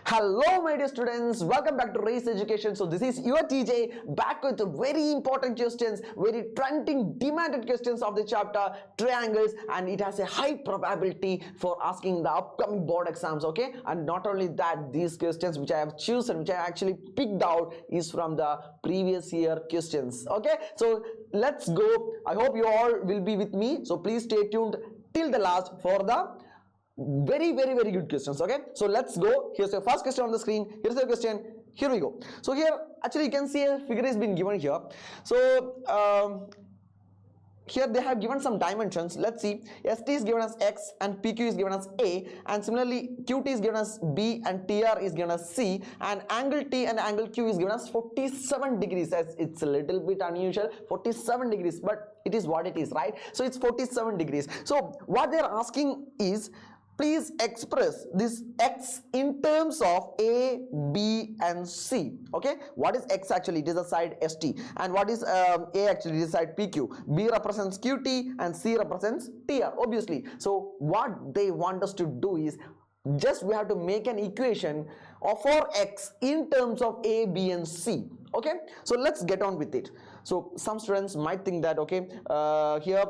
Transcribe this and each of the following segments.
Hello my dear students, welcome back to Race Education. So this is your TJ back with very important questions, very trending demanded questions of the chapter triangles, and it has a high probability for asking the upcoming board exams. Okay, and not only that, these questions which I have chosen, which I actually picked out, is from the previous year questions. Okay, so let's go. I hope you all will be with me, so please stay tuned till the last for the very good questions. Okay, so let's go. Here's your first question on the screen. Here's the question. Here we go. So here actually you can see a figure has been given here. So here they have given some dimensions. Let's see. ST is given as X and PQ is given as A, and similarly QT is given as B and TR is given as C, and angle T and angle Q is given as 47 degrees. As it's a little bit unusual, 47 degrees, but it is what it is, right? So it's 47 degrees. So what they're asking is, please express this X in terms of A, B and C. Okay, what is X actually? It is the side ST, and what is A actually? It is side PQ. B represents QT and C represents TR, obviously. So what they want us to do is, just we have to make an equation for X in terms of A, B and C. Okay, so let's get on with it. So some students might think that, okay, here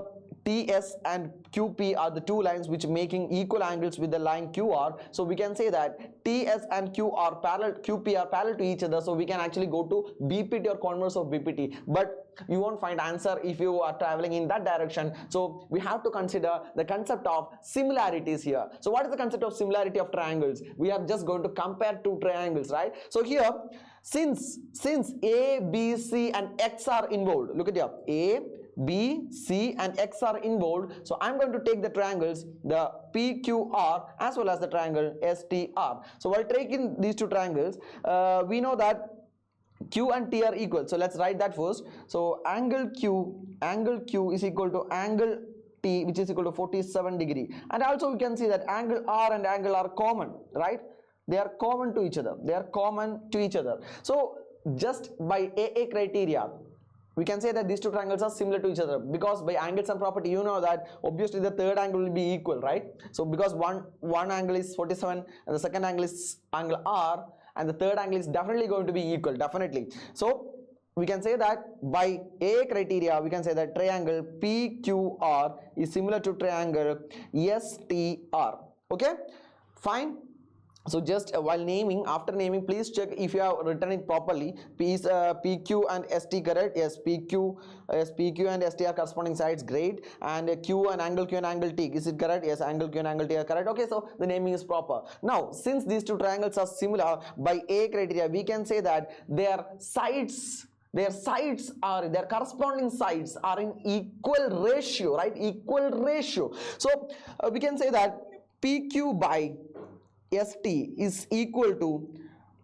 TS and QP are the two lines which making equal angles with the line QR. So we can say that TS and QP are parallel to each other. So we can actually go to BPT or converse of BPT. But you won't find answer if you are traveling in that direction. So we have to consider the concept of similarities here. So what is the concept of similarity of triangles? We are just going to compare two triangles, right? So here, since A, B, C and X are involved, look at here, A, B, C and X are involved. So I'm going to take the triangles, the PQR as well as the triangle STR. So while taking these two triangles, we know that Q and T are equal. So let's write that first. So angle Q is equal to angle T, which is equal to 47 degree. And also we can see that angle R and angle are common, right? They are common to each other. They are common to each other. So just by AA criteria, we can say that these two triangles are similar to each other, because by angle sum property, you know that obviously the third angle will be equal, right? So because one angle is 47 and the second angle is angle R, and the third angle is definitely going to be equal, definitely. So we can say that by A criteria, we can say that triangle PQR is similar to triangle STR. Okay, fine. So just while naming, after naming, please check if you have written it properly. Is PQ and ST correct? Yes, PQ and ST are corresponding sides, great. And Q and angle T, is it correct? Yes, angle Q and angle T are correct. Okay, so the naming is proper. Now since these two triangles are similar, by A criteria we can say that their corresponding sides are in equal ratio, right? Equal ratio. So we can say that PQ by ST is equal to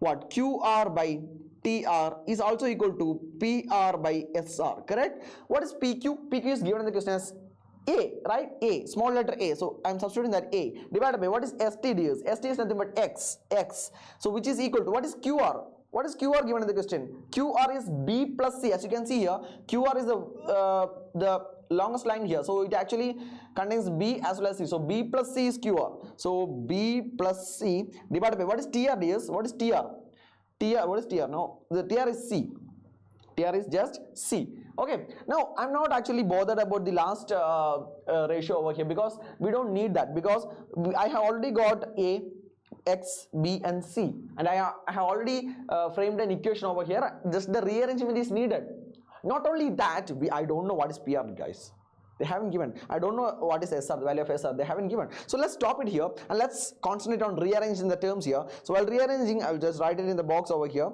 what? QR by TR is also equal to PR by SR, correct? What is PQ? PQ is given in the question as A, right? A, small letter A. So I'm substituting that A divided by what is ST is? ST is nothing but X. So which is equal to what is QR? What is QR given in the question? QR is B plus C. As you can see here, QR is the longest line here, so it actually contains B as well as C. So B plus C is QR. So B plus C divided by what is TR is? What is TR? What is TR? No, the TR is C. TR is just C. Okay, now I'm not actually bothered about the last ratio over here, because we don't need that, because I have already got A, X, B and C, and I have already framed an equation over here. Just the rearrangement is needed. Not only that, I don't know what is PR, guys. They haven't given. I don't know what is SR, the value of SR. They haven't given. So let's stop it here and let's concentrate on rearranging the terms here. So while rearranging, I will just write it in the box over here.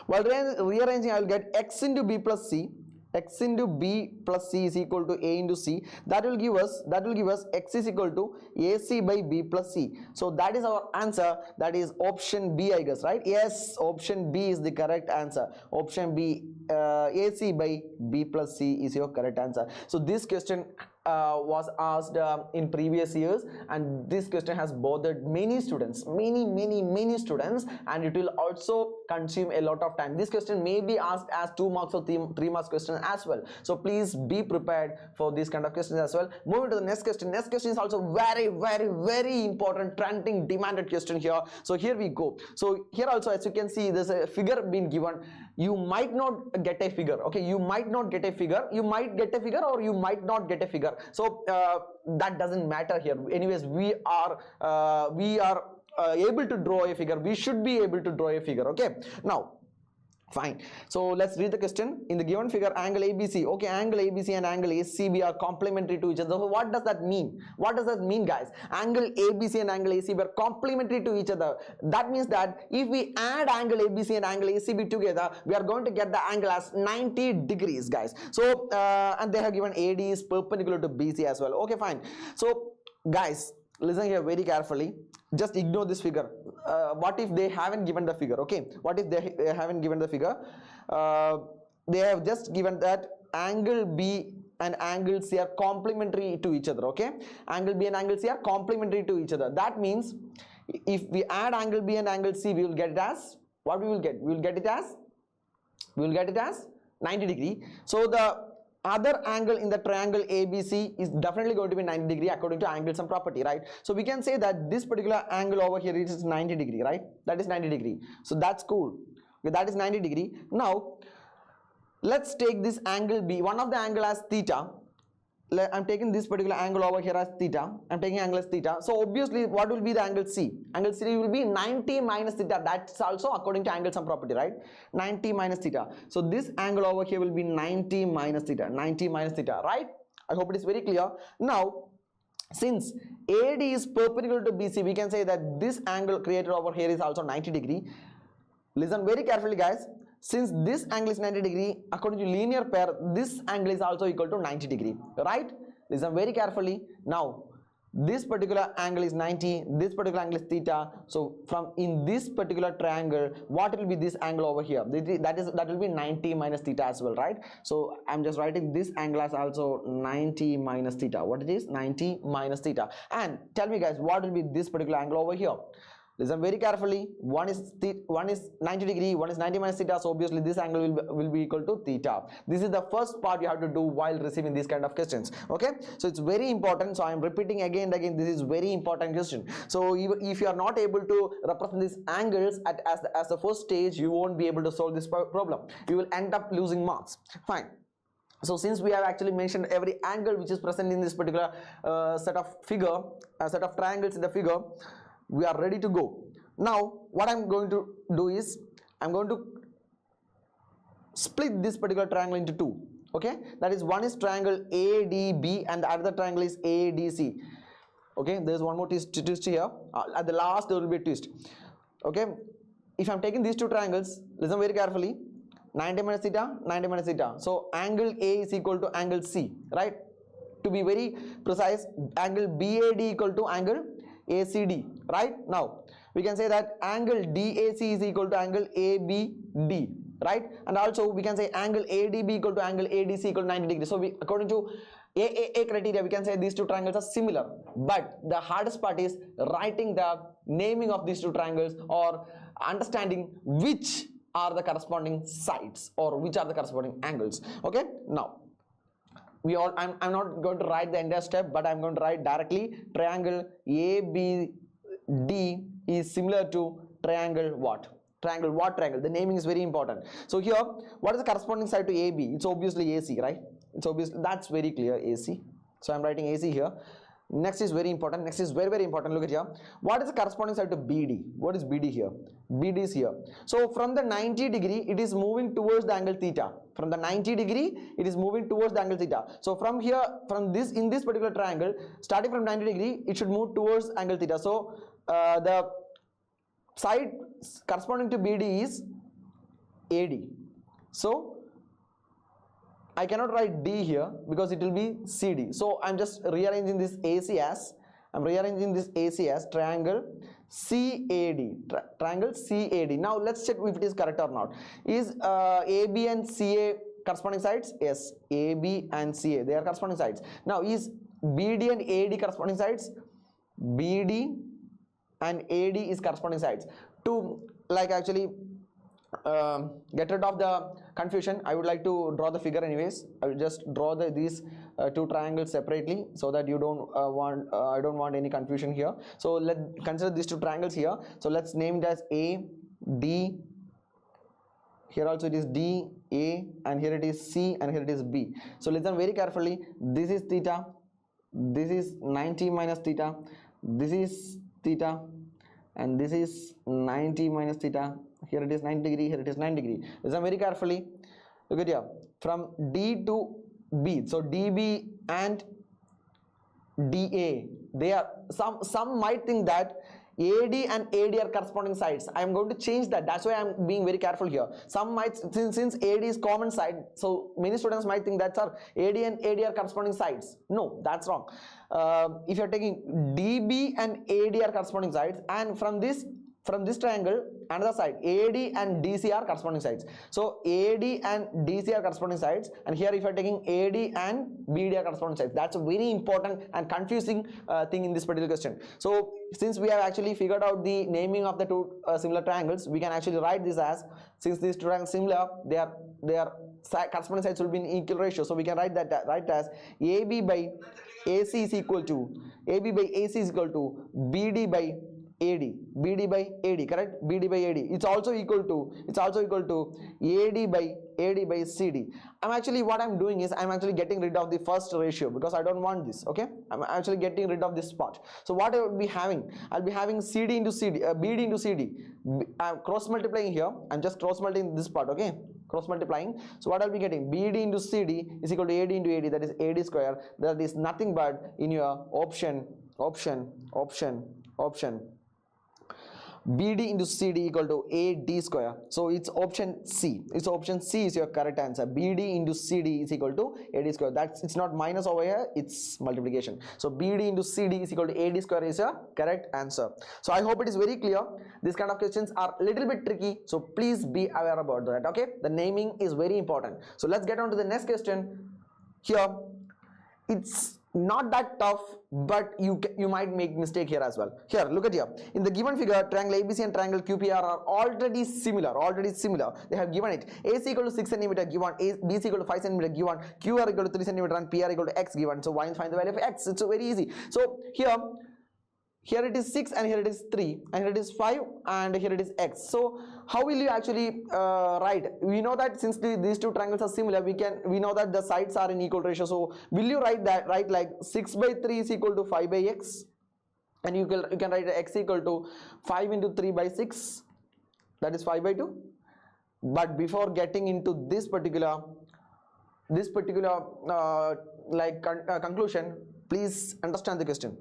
While rearranging, I will get X into B plus C. X into B plus C is equal to A into C. That will give us X is equal to AC by B plus C. So that is our answer. That is option B, I guess, right? Yes, option B is the correct answer. Option B, AC by B plus C is your correct answer. So this question was asked in previous years, and this question has bothered many students, many students, and it will also consume a lot of time. This question may be asked as 2 marks or 3 marks question as well, so please be prepared for this kind of questions as well. Moving to the next question. Next question is also very important, trending, demanded question here. So here we go. So here also, as you can see, there's a figure being given. You might not get a figure, okay? You might not get a figure, you might get a figure, or you might not get a figure. So that doesn't matter here. Anyways, we are able to draw a figure. We should be able to draw a figure, okay? Now fine, so let's read the question. In the given figure, angle ABC, okay, angle ABC and angle ACB are complementary to each other. So what does that mean? What does that mean, guys? Angle ABC and angle ACB are complementary to each other. That means that if we add angle ABC and angle ACB together, we are going to get the angle as 90 degrees, guys. So and they have given AD is perpendicular to BC as well. Okay, fine. So guys, listen here very carefully. Just ignore this figure. What if they haven't given the figure? Okay, what if they haven't given the figure? They have just given that angle B and angle C are complementary to each other. Okay, angle B and angle C are complementary to each other. That means if we add angle B and angle C, we will get it as what we will get. We will get it as 90 degree. So the other angle in the triangle ABC is definitely going to be 90 degree according to angle sum property, right? So we can say that this particular angle over here is 90 degree, right? That is 90 degree. So that's cool. Okay, that is 90 degree. Now let's take this angle B. One of the angle as theta. I'm taking this particular angle over here as theta. I'm taking angle as theta. So obviously, what will be the angle C? Angle C will be 90 minus theta. That's also according to angle sum property, right? 90 minus theta. So this angle over here will be 90 minus theta. 90 minus theta, right? I hope it is very clear. Now, since AD is perpendicular to BC, we can say that this angle created over here is also 90 degree. Listen very carefully, guys. Since this angle is 90 degree, according to linear pair, this angle is also equal to 90 degree, right? Listen very carefully. Now, this particular angle is 90, this particular angle is theta. So from in this particular triangle, what will be this angle over here? That will be 90 minus theta as well, right? So I'm just writing this angle as also 90 minus theta. What it is? 90 minus theta. And tell me, guys, what will be this particular angle over here? Listen very carefully. One is 90 degree, one is 90 minus theta. So obviously this angle will be equal to theta. This is the first part you have to do while receiving these kind of questions. Okay, so it's very important. So I am repeating again and again. This is very important question. So if you are not able to represent these angles as the first stage, you won't be able to solve this problem. You will end up losing marks. Fine. So since we have actually mentioned every angle which is present in this particular set of triangles in the figure, we are ready to go. Now what I'm going to do is I'm going to split this particular triangle into two. Okay, that is, one is triangle ADB and the other triangle is ADC. Okay, there's one more twist here. At the last there will be a twist. Okay, if I'm taking these two triangles, listen very carefully. 90 minus theta, 90 minus theta. So angle A is equal to angle C, right? To be very precise, angle BAD equal to angle ACD, right? Now we can say that angle DAC is equal to angle ABD, right? And also we can say angle ADB equal to angle ADC equal to 90 degrees. So according to AAA criteria, we can say these two triangles are similar, but the hardest part is writing the naming of these two triangles or understanding which are the corresponding sides or which are the corresponding angles. Okay, now I'm not going to write the entire step, but I'm going to write directly triangle ABD is similar to triangle what? Triangle. The naming is very important. So here, what is the corresponding side to AB? It's obviously AC, right? It's obvious, that's very clear, AC. So I'm writing AC here. Next is very important. Next is very important. Look at here. What is the corresponding side to BD? What is BD here? BD is here. So from the 90 degree, it is moving towards the angle theta. From the 90 degree, it is moving towards the angle theta. So from here, in this particular triangle, starting from 90 degree, it should move towards angle theta. So the side corresponding to BD is AD. So I cannot write D here because it will be CD. So I'm just rearranging this AC as triangle CAD. Triangle CAD. Now let's check if it is correct or not. Is AB and CA corresponding sides? Yes, AB and CA, they are corresponding sides. Now is BD and AD corresponding sides? BD and AD is corresponding sides. To like actually get rid of the confusion, I would like to draw the figure anyways. I will just draw these two triangles separately so that you don't I don't want any confusion here. So let's consider these two triangles here. So let's name it as A, D. Here also it is D, A, and here it is C, and here it is B. So listen very carefully. This is theta, this is 90 minus theta, this is theta, and this is 90 minus theta. Here it is 90 degree, here it is 90 degree. Listen very carefully. Look at here. From D to B. So DB and DA. They are some might think that AD and AD are corresponding sides. I am going to change that. That's why I am being very careful here. Some might, since AD is common side, so many students might think that sir, AD and AD are corresponding sides. No, that's wrong. If you are taking DB and AD are corresponding sides, and from this triangle another side, AD and DC are corresponding sides. So AD and DC are corresponding sides, and here if you are taking AD and BD are corresponding sides. That's a very important and confusing thing in this particular question. So since we have actually figured out the naming of the two similar triangles, we can actually write this as, since these two triangles similar, their corresponding sides will be in equal ratio. So we can write as AB by AC is equal to BD by AD, BD by AD, correct? BD by AD. It's also equal to AD by CD. What I'm doing is I'm actually getting rid of the first ratio because I don't want this. Okay, I'm actually getting rid of this part. So what I will be having, I'll be having CD into CD, BD into CD. I'm cross multiplying here. I'm just cross multiplying this part. Okay, cross multiplying. So what I'll be getting, BD into CD is equal to AD into AD, that is AD square. That is nothing but in your option BD into CD equal to AD square. So it's option C. Option C is your correct answer. BD into CD is equal to AD square. It's not minus over here, it's multiplication. So BD into CD is equal to AD square is your correct answer. So I hope it is very clear. These kind of questions are a little bit tricky, so please be aware about that. Okay, the naming is very important. So let's get on to the next question. Here it's not that tough, but you might make mistake here as well. Here, look at here. In the given figure, triangle ABC and triangle QPR are already similar. They have given it. AC equal to 6 cm given, BC equal to 5 cm given, QR equal to 3 cm and PR equal to X given. So why not find the value of X? It's very easy. So here it is 6 and here it is 3 and here it is 5 and here it is X. So how will you actually write? We know that since these two triangles are similar, we know that the sides are in equal ratio. So will you write like 6 by 3 is equal to 5 by X, and you can write X equal to 5 into 3 by 6, that is 5 by 2. But before getting into this particular conclusion, please understand the question.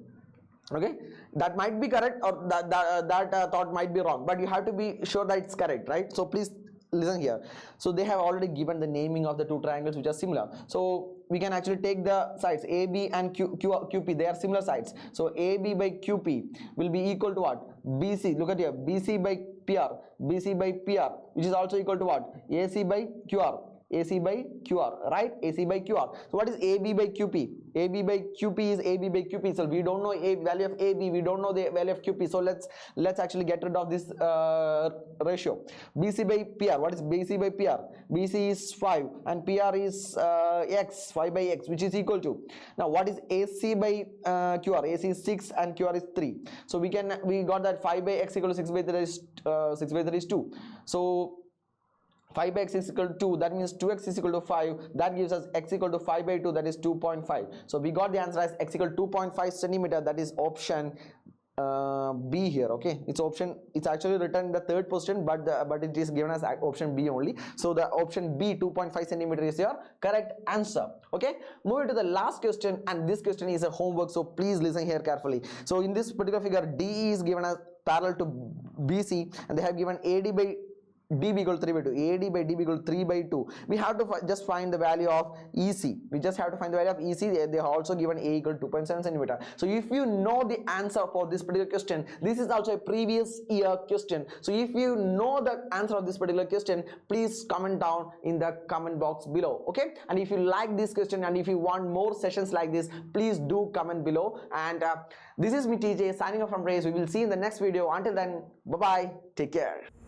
Okay, that might be correct or that thought might be wrong, but you have to be sure that it's correct, right? So please listen here. So they have already given the naming of the two triangles which are similar. So we can actually take the sides AB and QP. They are similar sides. So AB by QP will be equal to what? BC. Look at here. BC by PR. BC by PR, which is also equal to what? AC by QR. AC by QR, right? AC by QR. So what is AB by QP? AB by QP is AB by QP. So we don't know a value of AB, we don't know the value of QP. So let's actually get rid of this ratio. BC by PR. What is BC by PR? BC is 5 and PR is X, 5 by X, which is equal to. Now what is AC by QR? AC is 6 and QR is 3. So we got that 5 by X equal to 6 by 3 is 2. So 5 by X is equal to 2, that means 2x is equal to 5, that gives us X equal to 5 by 2, that is 2.5. So we got the answer as X equal to 2.5 centimeter, that is option B here. Okay, it's actually written in the third position, but it is given as option B only. So the option B, 2.5 centimeter, is your correct answer. Okay, moving to the last question, and this question is a homework, so please listen here carefully. So in this particular figure, DE is given as parallel to BC, and they have given AD by d be equal to 3 by 2, AD by D be equal to 3 by 2. We have to just find the value of EC. We just have to find the value of EC. They are also given A equal to 2.7 centimeter. So if you know the answer for this particular question, this is also a previous year question. So if you know the answer of this particular question, please comment down in the comment box below. Okay, and if you like this question and if you want more sessions like this, please do comment below. And this is me TJ signing off from Race. We will see you in the next video. Until then, bye bye, take care.